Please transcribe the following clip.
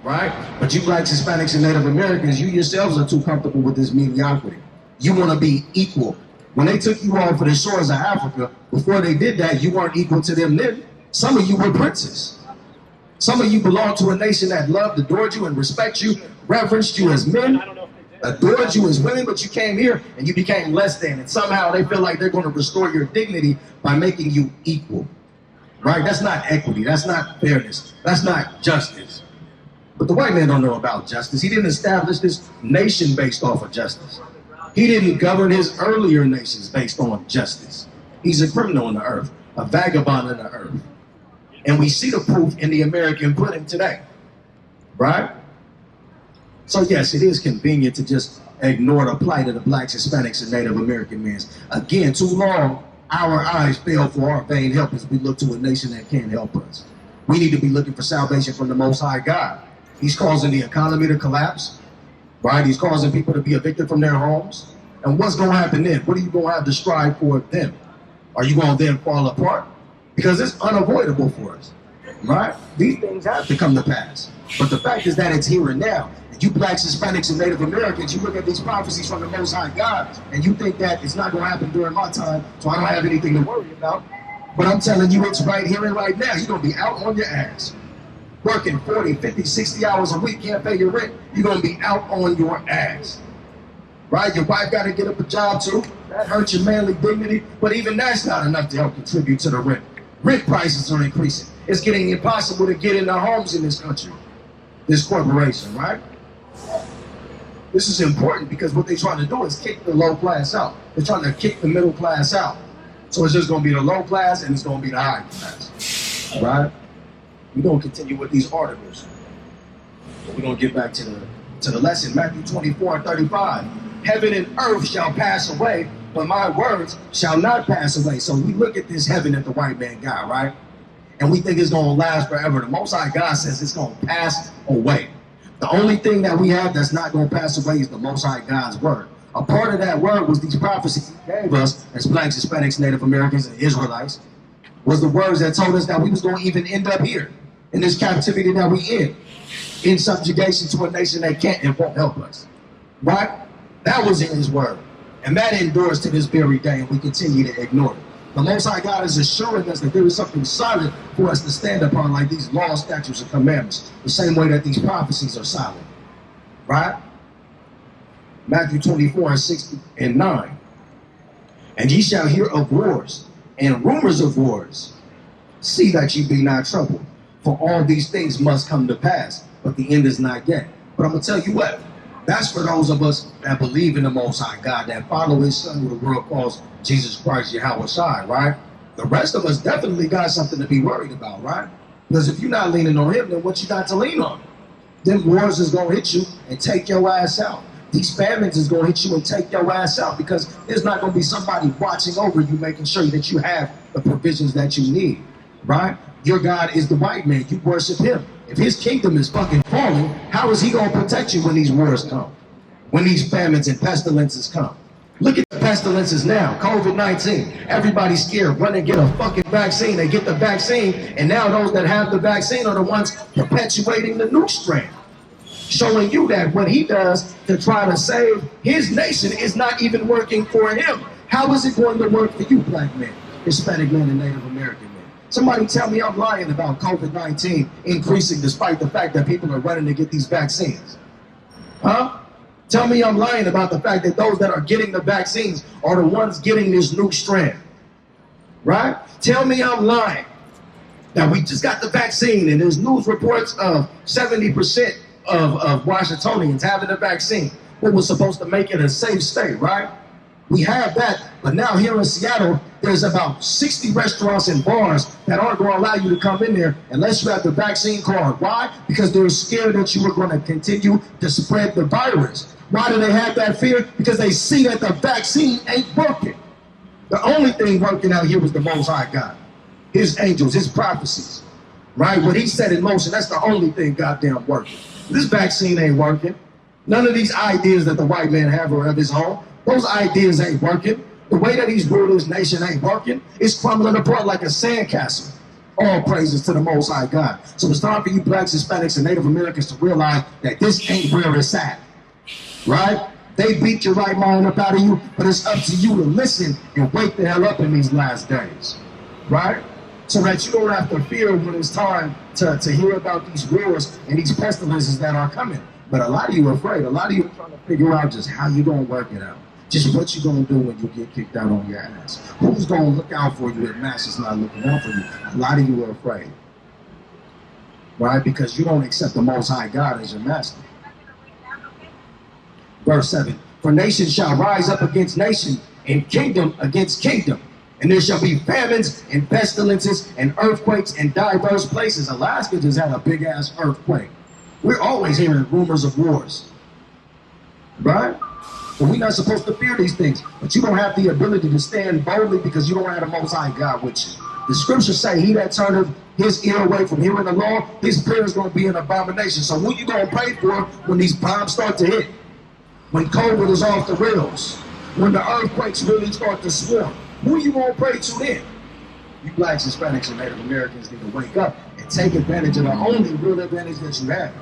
right? But you blacks, Hispanics, and Native Americans, you yourselves are too comfortable with this mediocrity. You want to be equal. When they took you off of the shores of Africa, before they did that, you weren't equal to them then. Some of you were princes. Some of you belonged to a nation that loved, adored you, and respected you, reverenced you as men, adored you as women, but you came here and you became less than. And somehow they feel like they're going to restore your dignity by making you equal. Right? That's not equity. That's not fairness. That's not justice. But the white man don't know about justice. He didn't establish this nation based off of justice. He didn't govern his earlier nations based on justice. He's a criminal on the earth, a vagabond on the earth. And we see the proof in the American pudding today, right? So yes, it is convenient to just ignore the plight of the blacks, Hispanics, and Native American men. Again, too long, our eyes fail for our vain help as we look to a nation that can't help us. We need to be looking for salvation from the Most High God. He's causing the economy to collapse, right? He's causing people to be evicted from their homes. And what's going to happen then? What are you going to have to strive for then? Are you going to then fall apart? Because it's unavoidable for us, right? These things have to come to pass. But the fact is that it's here and now. And you blacks, Hispanics, and Native Americans, you look at these prophecies from the Most High God, and you think that it's not going to happen during my time, so I don't have anything to worry about. But I'm telling you, it's right here and right now. You're going to be out on your ass. Working 40, 50, 60 hours a week, can't pay your rent, you're going to be out on your ass. Right? Your wife got to get up a job too. That hurts your manly dignity. But even that's not enough to help contribute to the rent. Rent prices are increasing. It's getting impossible to get into homes in this country. This corporation, right? This is important because what they're trying to do is kick the low class out. They're trying to kick the middle class out. So it's just going to be the low class and it's going to be the high class. Right? We're going to continue with these articles. So we're going to get back to the lesson. Matthew 24:35. Heaven and earth shall pass away, but my words shall not pass away. So we look at this heaven that the white man got, right? And we think it's going to last forever. The Most High God says it's going to pass away. The only thing that we have that's not going to pass away is the Most High God's word. A part of that word was these prophecies he gave us as blacks, Hispanics, Native Americans, and Israelites, was the words that told us that we was going to even end up here in this captivity that we in subjugation to a nation that can't and won't help us, right? That was in his word, and that endures to this very day, and we continue to ignore it. The Most High God is assuring us that there is something solid for us to stand upon, like these laws, statutes, and commandments, the same way that these prophecies are solid, right? Matthew 24:6-9. And ye shall hear of wars and rumors of wars. See that ye be not troubled, for all these things must come to pass, but the end is not yet. But I'm going to tell you what, that's for those of us that believe in the Most High God, that follow his son who the world calls Jesus Christ, YAHAWAH, right? The rest of us definitely got something to be worried about, right? Because if you're not leaning on him, then what you got to lean on? Them wars is going to hit you and take your ass out. These famines is going to hit you and take your ass out, because there's not going to be somebody watching over you, making sure that you have the provisions that you need, right? Your God is the white man. You worship him. If his kingdom is fucking falling, how is he going to protect you when these wars come? When these famines and pestilences come? Look at the pestilences now, COVID-19. Everybody's scared. Run and get a fucking vaccine. They get the vaccine, and now those that have the vaccine are the ones perpetuating the new strain, showing you that what he does to try to save his nation is not even working for him. How is it going to work for you, black men, Hispanic men, and Native American men? Somebody tell me I'm lying about COVID-19 increasing despite the fact that people are running to get these vaccines. Huh? Tell me I'm lying about the fact that those that are getting the vaccines are the ones getting this new strand. Right? Tell me I'm lying that we just got the vaccine and there's news reports of 70% of Washingtonians having the vaccine. What was supposed to make it a safe state, right? We have that, but now here in Seattle, there's about 60 restaurants and bars that aren't going to allow you to come in there unless you have the vaccine card. Why? Because they're scared that you are going to continue to spread the virus. Why do they have that fear? Because they see that the vaccine ain't working. The only thing working out here was the Most High God, his angels, his prophecies, right? What he set in motion, that's the only thing goddamn working. This vaccine ain't working. None of these ideas that the white man have are of his own. Those ideas ain't working. The way that he's ruled his nation ain't working. It's crumbling apart like a sandcastle. All praises to the Most High God. So it's time for you blacks, Hispanics, and Native Americans to realize that this ain't where it's at, right? They beat your right mind up out of you, but it's up to you to listen and wake the hell up in these last days, right? So that you don't have to fear when it's time to hear about these wars and these pestilences that are coming. But a lot of you are afraid. A lot of you are trying to figure out just how you're going to work it out. Just what you're going to do when you get kicked out on your ass. Who's going to look out for you if Master's not looking out for you? A lot of you are afraid, right? Because you don't accept the Most High God as your master. Verse 7, for nation shall rise up against nation, and kingdom against kingdom. And there shall be famines and pestilences and earthquakes in diverse places. Alaska just had a big-ass earthquake. We're always hearing rumors of wars, right? But we're not supposed to fear these things. But you don't have the ability to stand boldly because you don't have the Most High God with you. The scriptures say, he that turneth his ear away from hearing the law, his prayer is going to be an abomination. So who you going to pray for when these bombs start to hit? When COVID is off the rails? When the earthquakes really start to swarm? Who you going to pray to then? You blacks, Hispanics, and Native Americans need to wake up and take advantage of the only real advantage that you have.